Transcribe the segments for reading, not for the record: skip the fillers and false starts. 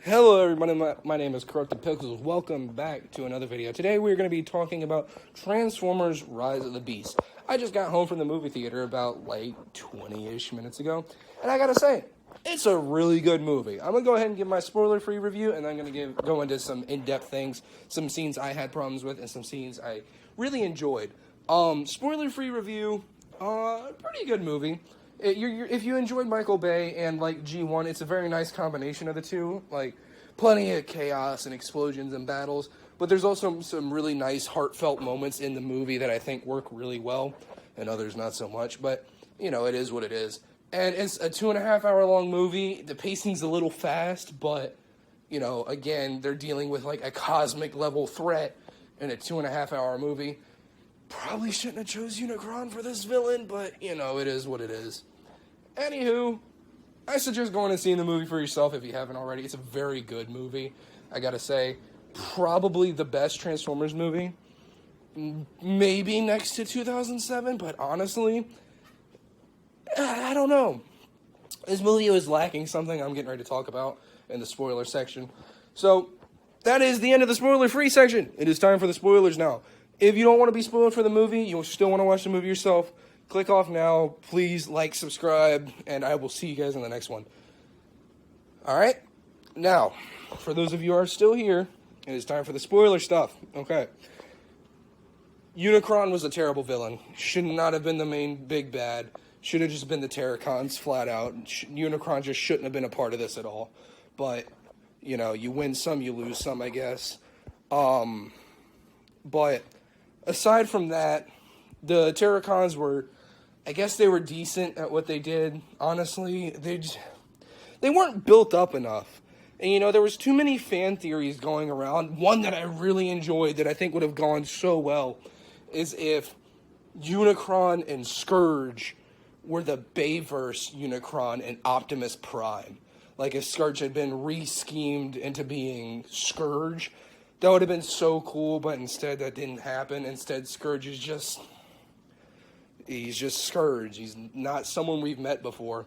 Hello everybody, my name is Corrupted Pickles. Welcome back to another video. Today we're going to be talking about Transformers Rise of the Beast. I just got home from the movie theater about like 20-ish minutes ago, and I gotta say, it's a really good movie. I'm going to go ahead and give my spoiler-free review, and I'm going to go into some in-depth things, some scenes I had problems with, and some scenes I really enjoyed. Spoiler-free review, pretty good movie. If you enjoyed Michael Bay and like G1, it's a very nice combination of the two. Like plenty of chaos and explosions and battles, but there's also some really nice heartfelt moments in the movie that I think work really well, and others not so much. But you know, it is what it is. And it's a 2.5-hour long movie. The pacing's a little fast, but you know, again, they're dealing with like a cosmic level threat in a 2.5-hour movie. Probably shouldn't have chose Unicron for this villain, but, you know, it is what it is. Anywho, I suggest going and seeing the movie for yourself if you haven't already. It's a very good movie, I gotta say. Probably the best Transformers movie. Maybe next to 2007, but honestly, I don't know. This movie was lacking something I'm getting ready to talk about in the spoiler section. So, that is the end of the spoiler-free section. It is time for the spoilers now. If you don't want to be spoiled for the movie, you still want to watch the movie yourself, click off now. Please like, subscribe, and I will see you guys in the next one. Alright? Now, for those of you who are still here, it is time for the spoiler stuff. Okay. Unicron was a terrible villain. Should not have been the main big bad. Should have just been the Terracons, flat out. Unicron just shouldn't have been a part of this at all. But, you know, you win some, you lose some, I guess. But aside from that, the Terracons were, I guess they were decent at what they did. Honestly, they weren't built up enough. And, you know, there was too many fan theories going around. One that I really enjoyed that I think would have gone so well is if Unicron and Scourge were the Bayverse Unicron and Optimus Prime. Like if Scourge had been re-schemed into being Scourge, that would have been so cool, but instead that didn't happen. Instead, Scourge is he's just Scourge. He's not someone we've met before.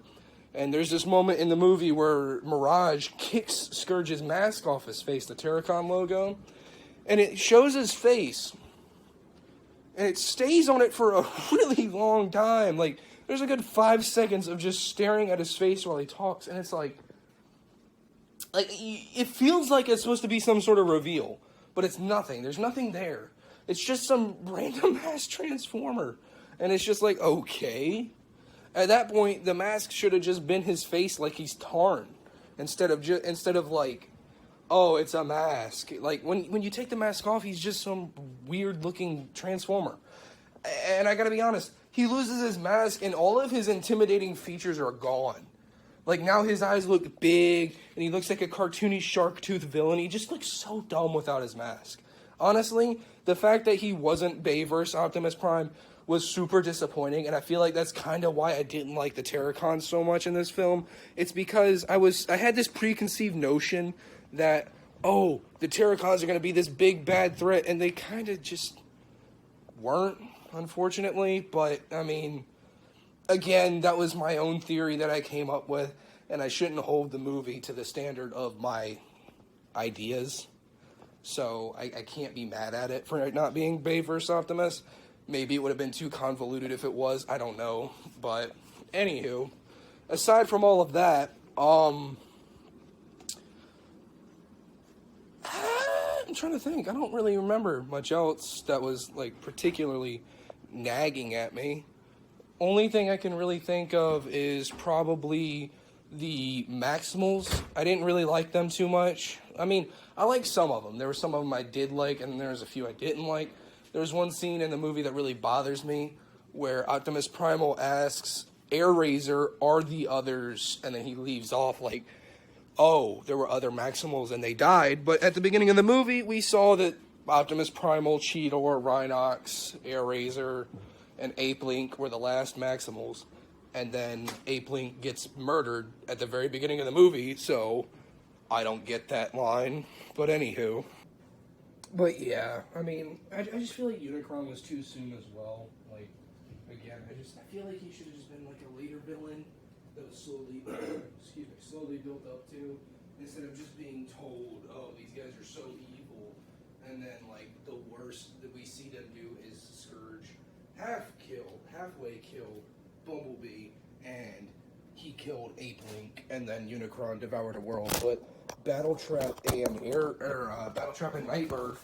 And there's this moment in the movie where Mirage kicks Scourge's mask off his face, the Terracon logo, and it shows his face, and it stays on it for a really long time. Like, there's a good 5 seconds of just staring at his face while he talks, and it's like, it feels like it's supposed to be some sort of reveal, but it's nothing. There's nothing there. It's just some random-ass Transformer. And it's just like, okay. At that point, the mask should have just been his face like he's Tarn. Instead of like, oh, it's a mask. Like, when you take the mask off, he's just some weird-looking Transformer. And I gotta be honest, he loses his mask, and all of his intimidating features are gone. Like, now his eyes look big, and he looks like a cartoony shark-tooth villain. He just looks so dumb without his mask. Honestly, the fact that he wasn't Bayverse Optimus Prime was super disappointing, and I feel like that's kind of why I didn't like the Terracons so much in this film. It's because I had this preconceived notion that, oh, the Terracons are going to be this big bad threat, and they kind of just weren't, unfortunately. But, I mean, again, that was my own theory that I came up with, and I shouldn't hold the movie to the standard of my ideas. So I can't be mad at it for it not being Bayverse Optimus. Maybe it would have been too convoluted if it was. I don't know. But, anywho, aside from all of that, I'm trying to think. I don't really remember much else that was, like, particularly nagging at me. Only thing I can really think of is probably the Maximals. I didn't really like them too much. I mean, I like some of them. There were some of them I did like, and there was a few I didn't like. There's one scene in the movie that really bothers me, where Optimus Primal asks Air-Razor, are the others? And then he leaves off like, oh, there were other Maximals and they died. But at the beginning of the movie, we saw that Optimus Primal, Cheetor, Rhinox, Air-Razor, and Ape-Link were the last Maximals. And then Ape-Link gets murdered at the very beginning of the movie, so I don't get that line. But anywho. But yeah, I mean, I just feel like Unicron was too soon as well. Like, again, I feel like he should have just been like a later villain that was slowly built up to. instead of just being told, oh, these guys are so evil, and then like the worst that we see them do is Scourge halfway kill Bumblebee, and he killed Ape-Link, and then Unicron devoured a world. But Battletrap and Nightbird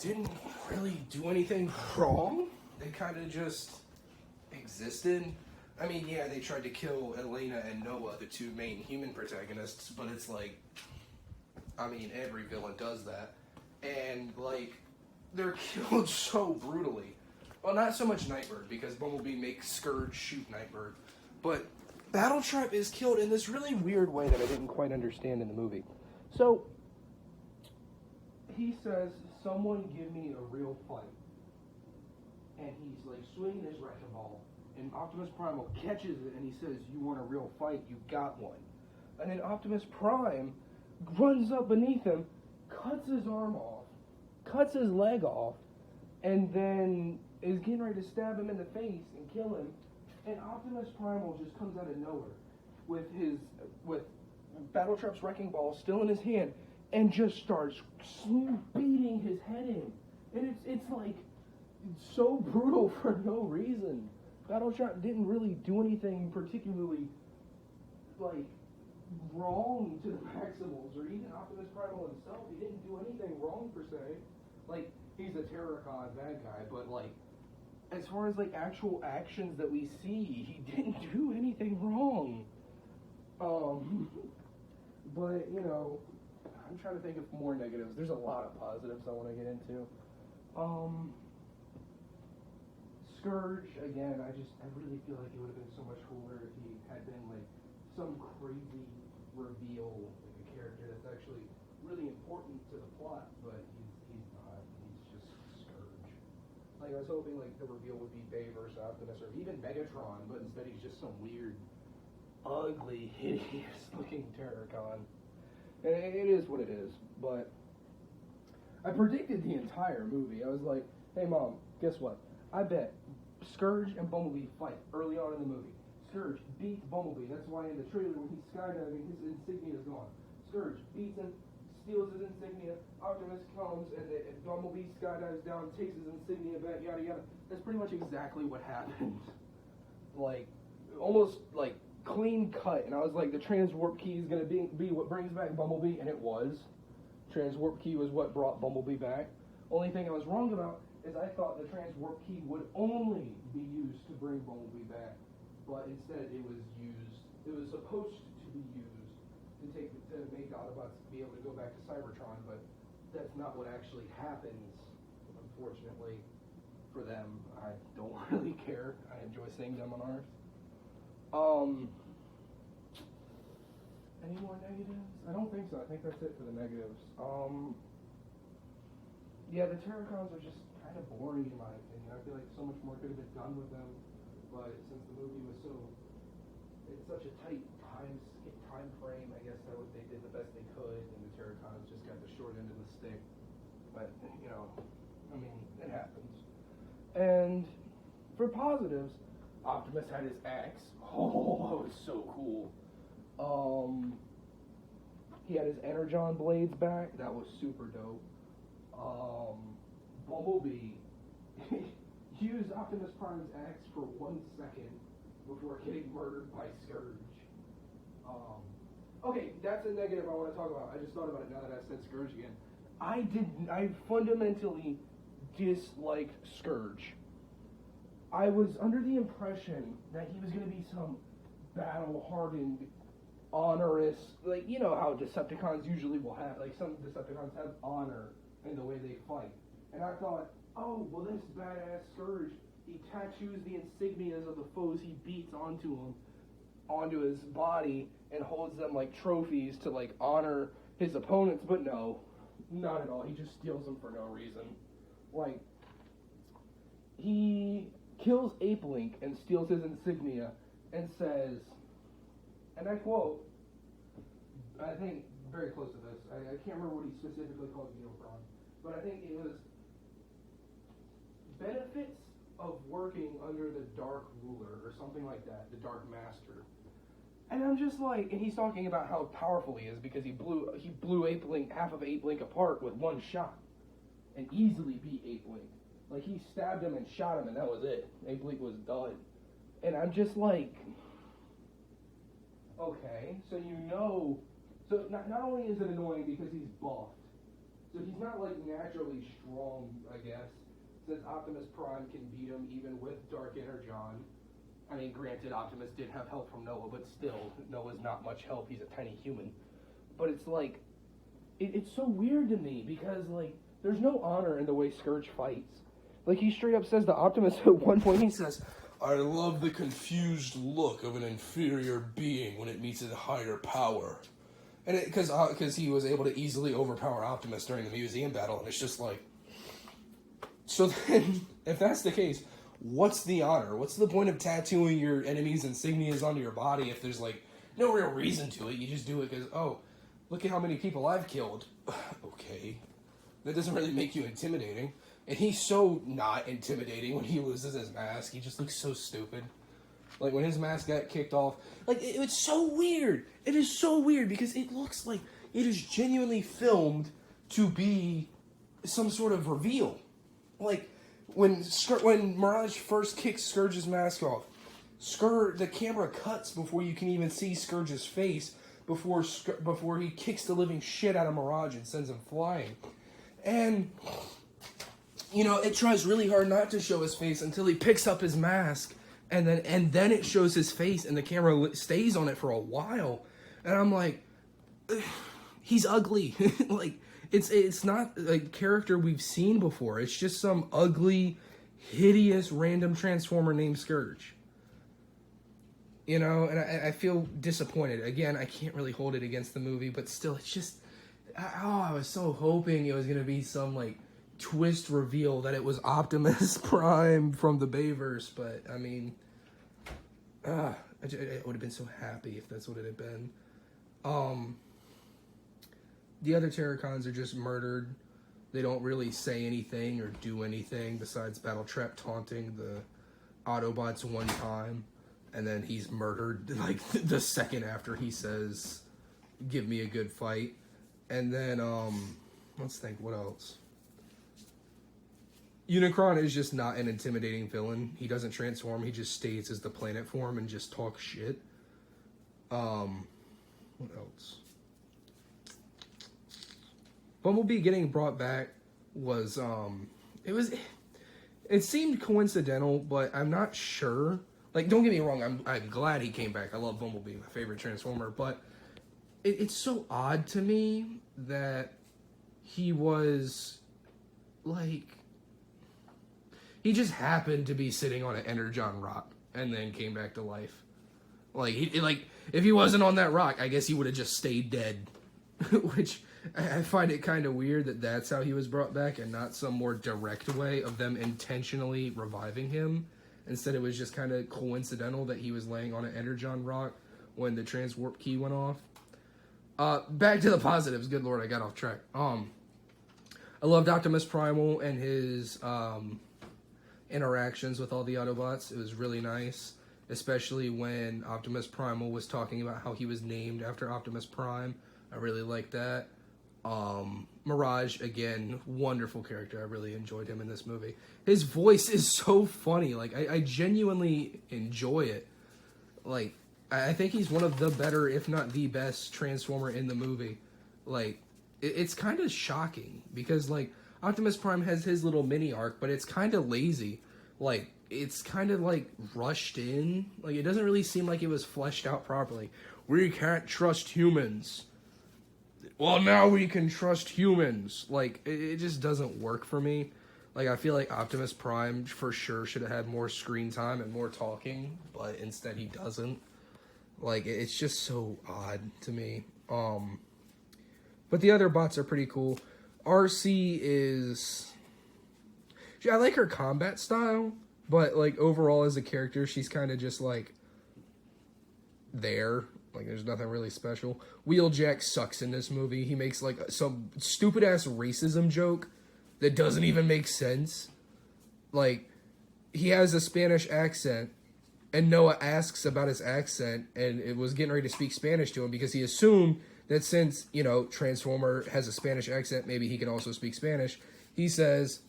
didn't really do anything wrong. They kind of just existed. I mean, yeah, they tried to kill Elena and Noah, the two main human protagonists, but it's like, I mean, every villain does that. And, like, they're killed so brutally. Well, not so much Nightbird, because Bumblebee makes Scourge shoot Nightbird. But Battletrap is killed in this really weird way that I didn't quite understand in the movie. So, he says, someone give me a real fight. And he's, like, swinging his wrecking ball. And Optimus Prime catches it, and he says, you want a real fight? You got one. And then Optimus Prime runs up beneath him, cuts his arm off, cuts his leg off, and then is getting ready to stab him in the face and kill him. And Optimus Primal just comes out of nowhere with Battletrap's wrecking ball still in his hand and just starts beating his head in. And it's like so brutal for no reason. Battletrap didn't really do anything particularly like wrong to the Maximals or even Optimus Primal himself. He didn't do anything wrong per se. Like, he's a Terrorcon bad guy, but like as far as like actual actions that we see, he didn't do anything wrong. But you know, I'm trying to think of more negatives. There's a lot of positives I want to get into. Scourge, again, I really feel like it would have been so much cooler if he had been like some crazy reveal, like a character that's actually really important to the plot, but he's not. He's just Scourge. Like, I was hoping like the reveal would be Bay versus Optimus or even Megatron, but instead he's just some weird, ugly, hideous looking Terrorcon. And it is what it is, but I predicted the entire movie. I was like, hey mom, guess what? I bet Scourge and Bumblebee fight early on in the movie. Scourge beats Bumblebee. That's why in the trailer when he's skydiving, his insignia is gone. Scourge beats him, steals his insignia. Optimus comes and Bumblebee skydives down, takes his insignia back, yada yada. That's pretty much exactly what happened. Like, almost like clean cut. And I was like, the transwarp key is going to be what brings back Bumblebee, and it was. Transwarp key was what brought Bumblebee back. Only thing I was wrong about is I thought the transwarp key would only be used to bring Bumblebee back, but instead it was supposed to be used to make Autobots be able to go back to Cybertron, but that's not what actually happens, unfortunately, for them. I don't really care. I enjoy seeing them on Earth. Any more negatives? I don't think so. I think that's it for the negatives. Yeah, the Terrorcons are just kind of boring in my opinion. I feel like so much more could have been done with them, but since the movie was it's such a tight time frame, I guess they did the best they could, and the Terrorcons just got the short end of the stick. But you know, I mean, it happens. And for positives, Optimus had his axe. Oh, it was so cool. He had his Energon blades back. That was super dope. Bumblebee used Optimus Prime's axe for 1 second before getting murdered by Scourge. Okay, that's a negative I want to talk about. I just thought about it now that I said Scourge again. I fundamentally disliked Scourge. I was under the impression that he was going to be some battle-hardened, honorous, like, you know how Decepticons usually will have, like some Decepticons have honor in the way they fight. And I thought, oh, well, this badass Scourge, he tattoos the insignias of the foes he beats onto his body and holds them like trophies to like honor his opponents, but no, not at all. He just steals them for no reason. Like, he kills Ape-Link and steals his insignia and says, and I quote, I think very close to this, I can't remember what he specifically called Unicron, but I think it was benefits of working under the Dark Ruler or something like that, the Dark Master. And I'm just like, and he's talking about how powerful he is because he blew half of Ape Link apart with one shot, and easily beat Ape Link. Like, he stabbed him and shot him, and that was it. Ape Link was done. And I'm just like, okay, so so not only is it annoying because he's buffed, so he's not like naturally strong, I guess, since Optimus Prime can beat him even with Dark Energon. I mean, granted, Optimus did have help from Noah, but still, Noah's not much help. He's a tiny human. But it's like, it's so weird to me because, like, there's no honor in the way Scourge fights. Like, he straight up says to Optimus at one point, he says, "I love the confused look of an inferior being when it meets a higher power." And because he was able to easily overpower Optimus during the museum battle, and it's just like, so then, if that's the case, what's the honor? What's the point of tattooing your enemy's insignias onto your body if there's, like, no real reason to it? You just do it because, oh, look at how many people I've killed. Okay. That doesn't really make you intimidating. And he's so not intimidating when he loses his mask. He just looks so stupid. Like, when his mask got kicked off. Like, it's so weird. It is so weird because it looks like it is genuinely filmed to be some sort of reveal. Like, when Mirage first kicks Scourge's mask off, the camera cuts before you can even see Scourge's face before he kicks the living shit out of Mirage and sends him flying. And, you know, it tries really hard not to show his face until he picks up his mask, and then it shows his face, and the camera stays on it for a while. And I'm like, he's ugly. Like, it's not a character we've seen before. It's just some ugly, hideous, random Transformer named Scourge. You know, and I feel disappointed. Again, I can't really hold it against the movie, but still, it's just, I was so hoping it was going to be some, like, twist reveal that it was Optimus Prime from the Bayverse, but, I mean, I would have been so happy if that's what it had been. The other Terracons are just murdered. They don't really say anything or do anything besides Battletrap taunting the Autobots one time, and then he's murdered like the second after he says, "Give me a good fight." And then, let's think, what else? Unicron is just not an intimidating villain. He doesn't transform, he just stays as the planet form and just talks shit. What else? Bumblebee getting brought back was, it seemed coincidental, but I'm not sure. Like, don't get me wrong, I'm glad he came back. I love Bumblebee, my favorite Transformer, but it's so odd to me that he was, like, he just happened to be sitting on an Energon rock and then came back to life. Like, if he wasn't on that rock, I guess he would have just stayed dead. Which, I find it kind of weird that that's how he was brought back and not some more direct way of them intentionally reviving him. Instead, it was just kind of coincidental that he was laying on an Energon rock when the transwarp key went off. Back to the positives. Good lord, I got off track. I loved Optimus Primal and his interactions with all the Autobots. It was really nice, especially when Optimus Primal was talking about how he was named after Optimus Prime. I really liked that. Mirage, again, wonderful character. I really enjoyed him in this movie. His voice is so funny. Like, I genuinely enjoy it. Like, I think he's one of the better, if not the best, Transformer in the movie. Like, it's kind of shocking because, like, Optimus Prime has his little mini arc, but it's kind of lazy. Like, it's kind of, like, rushed in. Like, it doesn't really seem like it was fleshed out properly. We can't trust humans. Well, now we can trust humans. Like, it just doesn't work for me. Like, I feel like Optimus Prime for sure should have had more screen time and more talking, but instead he doesn't. Like, it's just so odd to me. But the other bots are pretty cool. RC is... I like her combat style, but, like, overall as a character, she's kind of just, like, there. Like, there's nothing really special. Wheeljack sucks in this movie. He makes, like, some stupid-ass racism joke that doesn't even make sense. Like, he has a Spanish accent, And Noah asks about his accent, and it was getting ready to speak Spanish to him because he assumed that since, you know, Transformer has a Spanish accent, maybe he can also speak Spanish. He says,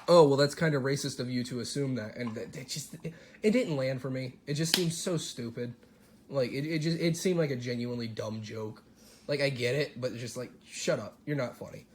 oh, well, that's kind of racist of you to assume that. And it didn't land for me. It just seems so stupid. Like, it seemed like a genuinely dumb joke. Like, I get it, but it's just like, shut up. You're not funny.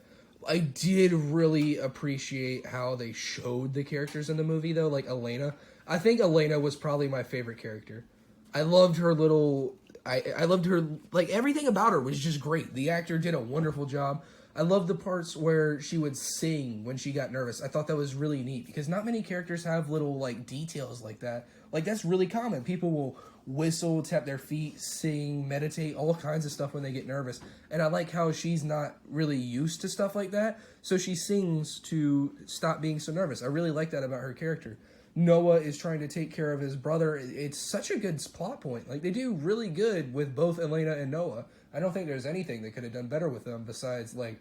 I did really appreciate how they showed the characters in the movie, though. Like, Elena. I think Elena was probably my favorite character. I loved her little... I loved her... Like, everything about her was just great. The actor did a wonderful job. I loved the parts where she would sing when she got nervous. I thought that was really neat, because not many characters have little, like, details like that. Like, that's really common. People will whistle, tap their feet, sing, meditate, all kinds of stuff when they get nervous. And I like how she's not really used to stuff like that, so she sings to stop being so nervous. I really like that about her character. Noah is trying to take care of his brother. It's such a good plot point. Like, they do really good with both Elena and Noah. I don't think there's anything they could have done better with them besides, like...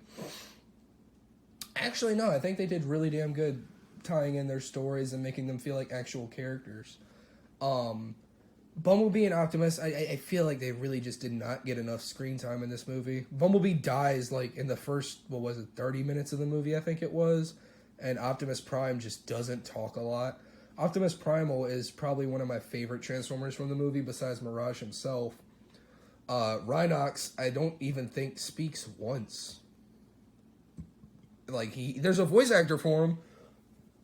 Actually, no, I think they did really damn good tying in their stories and making them feel like actual characters. Bumblebee and Optimus, I feel like they really just did not get enough screen time in this movie. Bumblebee dies, like, in the first, 30 minutes of the movie, I think it was. And Optimus Prime just doesn't talk a lot. Optimus Primal is probably one of my favorite Transformers from the movie, besides Mirage himself. Rhinox, I don't even think speaks once. Like, there's a voice actor for him,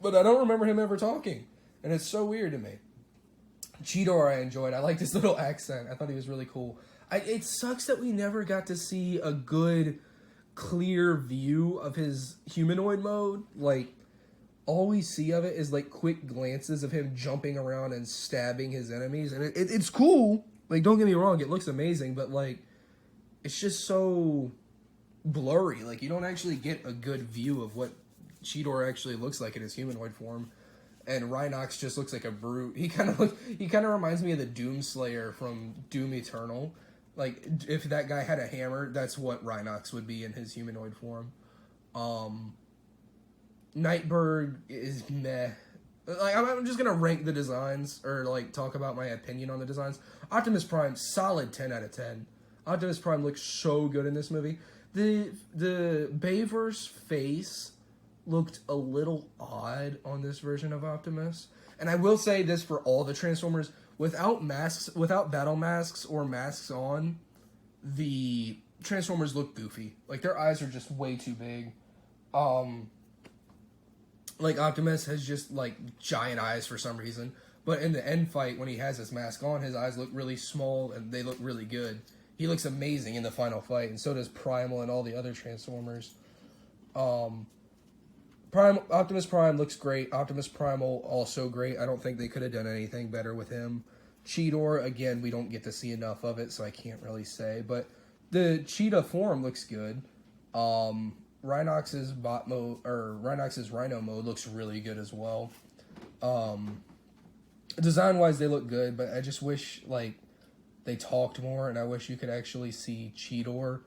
but I don't remember him ever talking. And it's so weird to me. Cheetor I enjoyed. I liked his little accent. I thought he was really cool. It sucks that we never got to see a good, clear view of his humanoid mode. Like, all we see of it is, like, quick glances of him jumping around and stabbing his enemies. And it's cool. Like, don't get me wrong, it looks amazing, but, like, it's just so blurry. Like, you don't actually get a good view of what Cheetor actually looks like in his humanoid form. And Rhinox just looks like a brute. He kind of reminds me of the Doomslayer from Doom Eternal. Like, if that guy had a hammer, that's what Rhinox would be in his humanoid form. Nightbird is meh. Like, I'm just gonna rank the designs, or, like, talk about my opinion on the designs. Optimus Prime, solid 10 out of 10. Optimus Prime looks so good in this movie. The Bayverse face looked a little odd on this version of Optimus. And I will say this for all the Transformers, without masks, without battle masks or masks on, the Transformers look goofy. Like, their eyes are just way too big. Like, Optimus has just, like, giant eyes for some reason. But in the end fight, when he has his mask on, his eyes look really small and they look really good. He looks amazing in the final fight, and so does Primal and all the other Transformers. Optimus Prime looks great. Optimus Primal, also great. I don't think they could have done anything better with him. Cheetor, again, we don't get to see enough of it, so I can't really say. But the cheetah form looks good. Rhinox's Rhino mode looks really good as well. Design-wise, they look good, but I just wish, like, they talked more, and I wish you could actually see Cheetor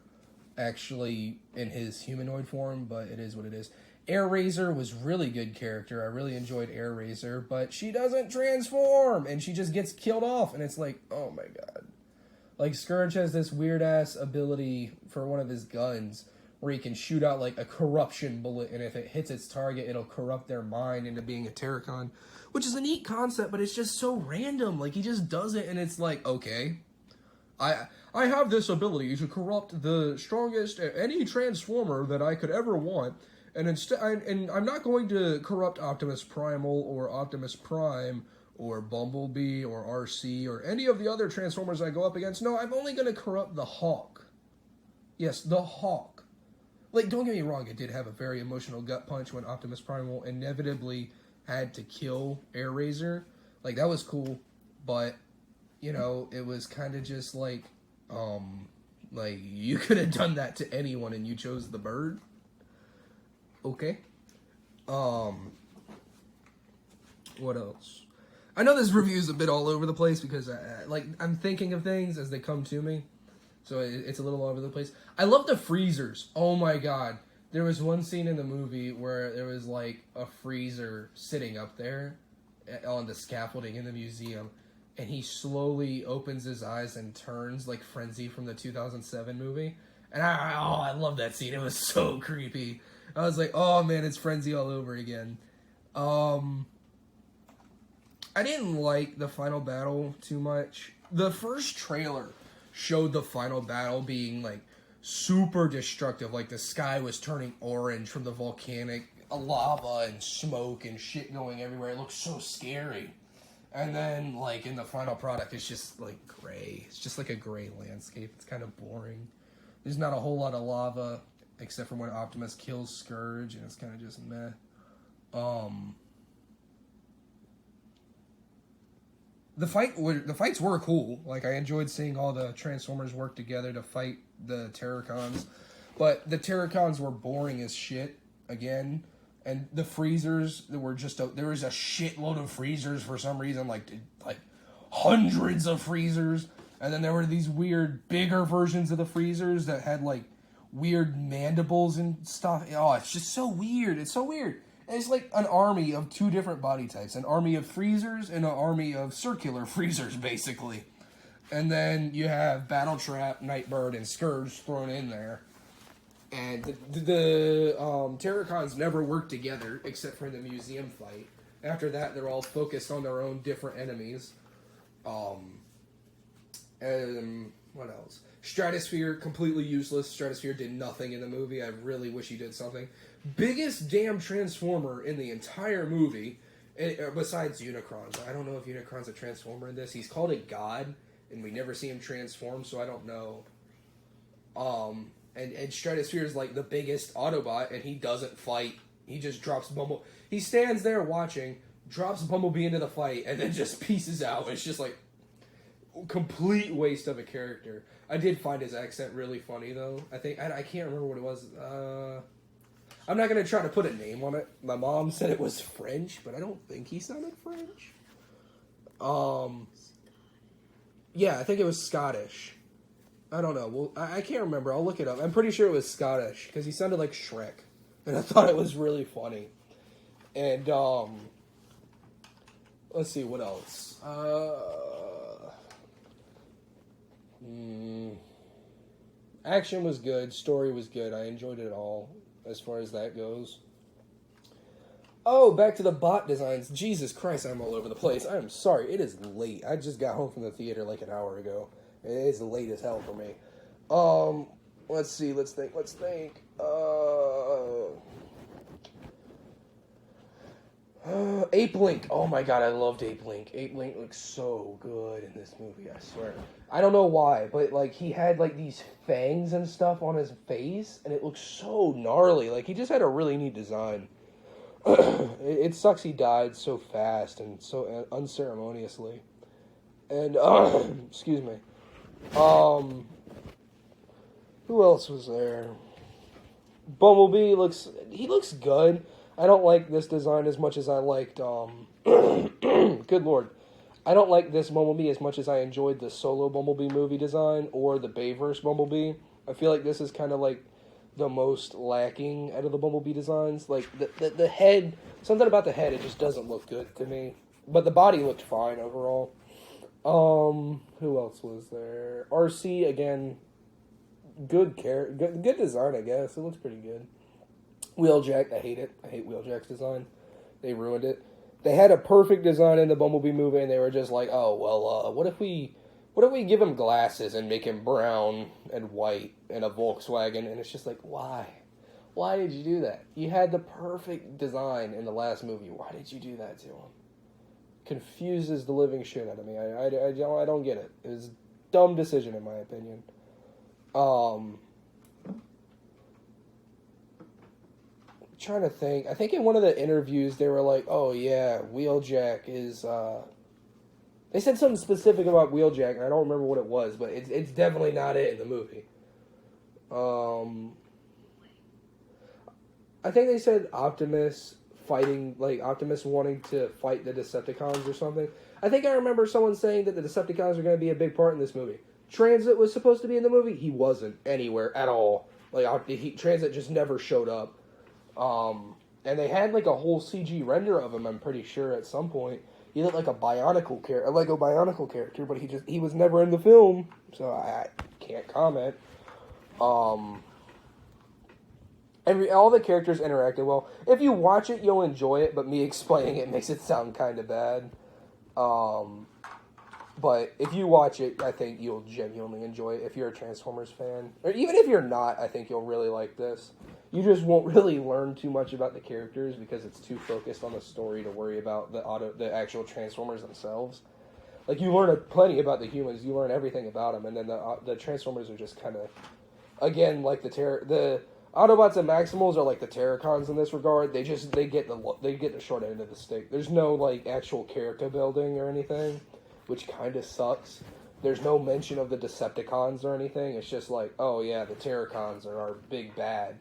actually in his humanoid form, but it is what it is. Air Razor was really good character. I really enjoyed Air Razor, but she doesn't transform, and she just gets killed off, and it's like, oh my god. Like, Scourge has this weird-ass ability for one of his guns, where he can shoot out, like, a corruption bullet, and if it hits its target, it'll corrupt their mind into being a Terracon, which is a neat concept, but it's just so random. Like, he just does it, and it's like, okay, I have this ability to corrupt the strongest, any Transformer that I could ever want, and I'm not going to corrupt Optimus Primal or Optimus Prime or Bumblebee or RC or any of the other Transformers I go up against. No, I'm only going to corrupt the Hawk. Yes, the Hawk. Like, don't get me wrong, it did have a very emotional gut punch when Optimus Primal inevitably had to kill Air Razor. Like, that was cool, but, you know, it was kind of just like, you could have done that to anyone and you chose the bird. Okay. What else? I know this review is a bit all over the place because, I'm thinking of things as they come to me. So it's a little all over the place. I love the freezers. Oh my god. There was one scene in the movie where there was, like, a freezer sitting up there on the scaffolding in the museum. and he slowly opens his eyes and turns like Frenzy from the 2007 movie. And I love that scene. It was so creepy. I was like, oh man, it's Frenzy all over again. I didn't like the final battle too much. The first trailer showed the final battle being like super destructive. Like the sky was turning orange from the volcanic lava and smoke and shit going everywhere. It looked so scary. And then like in the final product, it's just like gray. It's just like a gray landscape. It's kind of boring. There's not a whole lot of lava except for when Optimus kills Scourge, and it's kind of just meh. The fights were cool. Like, I enjoyed seeing all the Transformers work together to fight the Terracons. But the Terracons were boring as shit, again. And the Freezers, there was a shitload of Freezers for some reason. Like hundreds of Freezers. And then there were these weird, bigger versions of the Freezers that had, like, weird mandibles and stuff. Oh, it's just so weird. It's so weird. And it's like an army of two different body types. An army of Freezers and an army of circular Freezers, basically. And then you have Battletrap, Nightbird, and Scourge thrown in there. And the Terracons never work together, except for in the museum fight. After that, they're all focused on their own different enemies. And what else? Stratosphere, completely useless. Stratosphere did nothing in the movie. I really wish he did something. Biggest damn Transformer in the entire movie, besides Unicron. I don't know if Unicron's a Transformer in this. He's called a god, and we never see him transform, so I don't know. And Stratosphere is like the biggest Autobot, and he doesn't fight. He just drops Bumblebee. He stands there watching, drops Bumblebee into the fight, and then just pieces out. It's just like complete waste of a character. I did find his accent really funny, though. I can't remember what it was. I'm not going to try to put a name on it. My mom said it was French, but I don't think he sounded French. Yeah, I think it was Scottish. I don't know. Well, I can't remember. I'll look it up. I'm pretty sure it was Scottish, because he sounded like Shrek. And I thought it was really funny. And, let's see, what else? Action was good. Story was good. I enjoyed it all, as far as that goes. Oh, back to the bot designs. Jesus Christ, I'm all over the place. I'm sorry. It is late. I just got home from the theater like an hour ago. It is late as hell for me. Let's see. Let's think. Ape Link. Oh my god, I loved Ape Link. Ape Link looks so good in this movie, I swear. I don't know why, but like he had like these fangs and stuff on his face, and it looks so gnarly. Like he just had a really neat design. It sucks he died so fast and so unceremoniously. And excuse me. Who else was there? Bumblebee looks good. I don't like this design as much as I liked, good lord. I don't like this Bumblebee as much as I enjoyed the solo Bumblebee movie design or the Bayverse Bumblebee. I feel like this is kind of like the most lacking out of the Bumblebee designs. Like, the head, something about the head, it just doesn't look good to me. But the body looked fine overall. Who else was there? RC, again, good design, I guess. It looks pretty good. Wheeljack, I hate it. I hate Wheeljack's design. They ruined it. They had a perfect design in the Bumblebee movie, and they were just like, oh, well, what if we give him glasses and make him brown and white in a Volkswagen? And it's just like, why? Why did you do that? You had the perfect design in the last movie. Why did you do that to him? Confuses the living shit out of me. I don't get it. It was a dumb decision, in my opinion. Trying to think. I think in one of the interviews they were like, "Oh yeah, Wheeljack is." They said something specific about Wheeljack, and I don't remember what it was, but it's definitely not it in the movie. I think they said Optimus wanting to fight the Decepticons or something. I think I remember someone saying that the Decepticons are going to be a big part in this movie. Transit was supposed to be in the movie. He wasn't anywhere at all. Transit just never showed up. And they had like a whole CG render of him, I'm pretty sure, at some point. he looked like a Lego Bionicle character, but he was never in the film, so I can't comment. All the characters interacted well. If you watch it, you'll enjoy it, but me explaining it makes it sound kind of bad. But if you watch it, I think you'll genuinely enjoy it. If you're a Transformers fan, or even if you're not, I think you'll really like this. You just won't really learn too much about the characters because it's too focused on the story to worry about the actual Transformers themselves. Like, you learn plenty about the humans, you learn everything about them, and then the Transformers are just kind of, again, like the Autobots and Maximals are like the Terracons in this regard. They get the short end of the stick. There's no like actual character building or anything, which kind of sucks. There's no mention of the Decepticons or anything. It's just like, oh yeah, the Terracons are our big bad.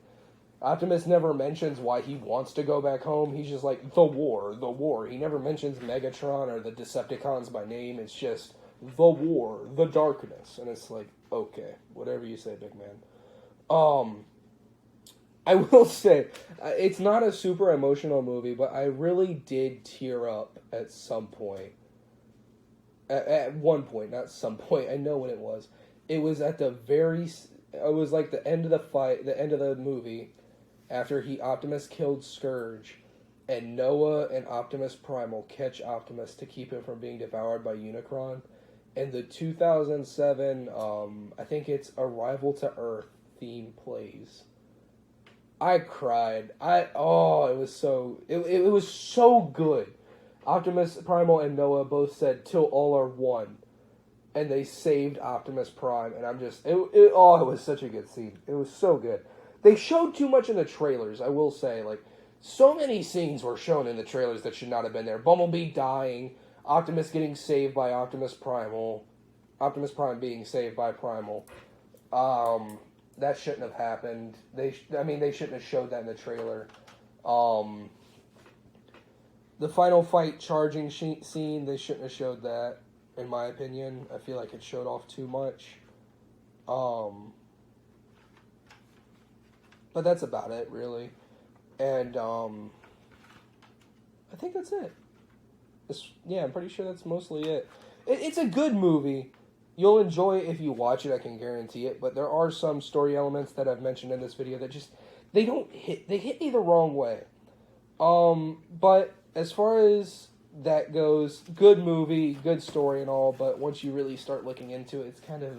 Optimus never mentions why he wants to go back home. He's just like, the war. He never mentions Megatron or the Decepticons by name. It's just, the war, the darkness. And it's like, okay, whatever you say, big man. I will say, it's not a super emotional movie, but I really did tear up at some point. At one point, not some point. I know when it was. It was at the it was like the end of the fight, the end of the movie, after Optimus killed Scourge, and Noah and Optimus Primal catch Optimus to keep him from being devoured by Unicron. And the 2007, I think it's Arrival to Earth theme plays. I cried. It was so good. Optimus Primal and Noah both said, "Till all are one," and they saved Optimus Prime. And I'm just, it was such a good scene. It was so good. They showed too much in the trailers, I will say. Like, so many scenes were shown in the trailers that should not have been there. Bumblebee dying, Optimus getting saved by Optimus Primal, Optimus Prime being saved by Primal. That shouldn't have happened. They shouldn't have showed that in the trailer. The final fight charging scene, they shouldn't have showed that, in my opinion. I feel like it showed off too much. But that's about it, really. And, I think that's it. I'm pretty sure that's mostly it. It's a good movie. You'll enjoy it if you watch it, I can guarantee it. But there are some story elements that I've mentioned in this video that just, they hit me the wrong way. But as far as that goes, good movie, good story and all, but once you really start looking into it, it's kind of,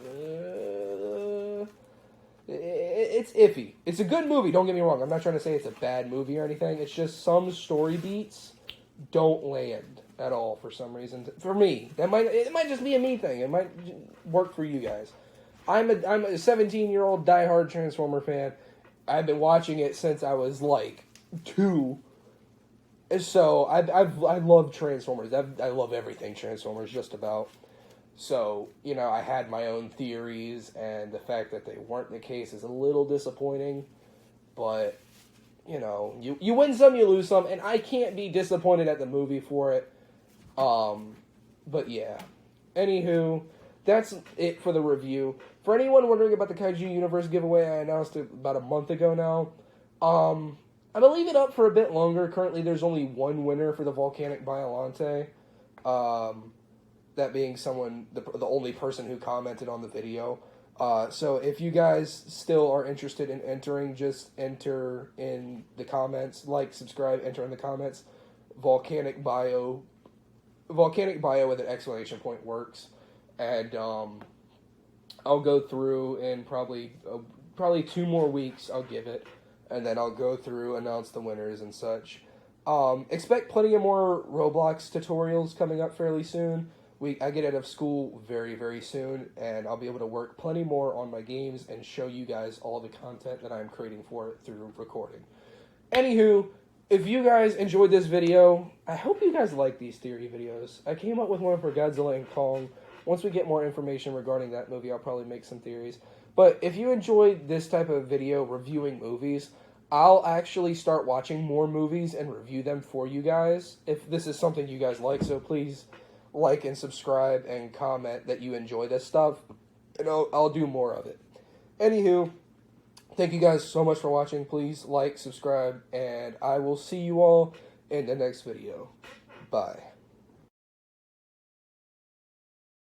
it's iffy. It's a good movie, don't get me wrong. I'm not trying to say it's a bad movie or anything. It's just some story beats don't land at all for some reason. For me, it might just be a me thing. It might work for you guys. I'm a 17-year-old diehard Transformer fan. I've been watching it since I was like 2. So I love Transformers. I love everything Transformers, just about. So, I had my own theories, and the fact that they weren't the case is a little disappointing. But, you win some, you lose some, and I can't be disappointed at the movie for it. But yeah. Anywho, that's it for the review. For anyone wondering about the Kaiju Universe giveaway, I announced it about a month ago now. I'm going to leave it up for a bit longer. Currently, there's only one winner for the Volcanic Biollante. That being the only person who commented on the video. So if you guys still are interested in entering, just enter in the comments. Like, subscribe, enter in the comments. Volcanic Bio with an exclamation point works. And I'll go through in probably 2 more weeks. I'll give it. And then I'll go through, announce the winners and such. Expect plenty of more Roblox tutorials coming up fairly soon. I get out of school very, very soon, and I'll be able to work plenty more on my games and show you guys all the content that I'm creating for it through recording. Anywho, if you guys enjoyed this video, I hope you guys like these theory videos. I came up with one for Godzilla and Kong. Once we get more information regarding that movie, I'll probably make some theories. But if you enjoyed this type of video reviewing movies, I'll actually start watching more movies and review them for you guys, if this is something you guys like. So please like and subscribe and comment that you enjoy this stuff, and I'll do more of it. Anywho, thank you guys so much for watching. Please like, subscribe, and I will see you all in the next video. Bye.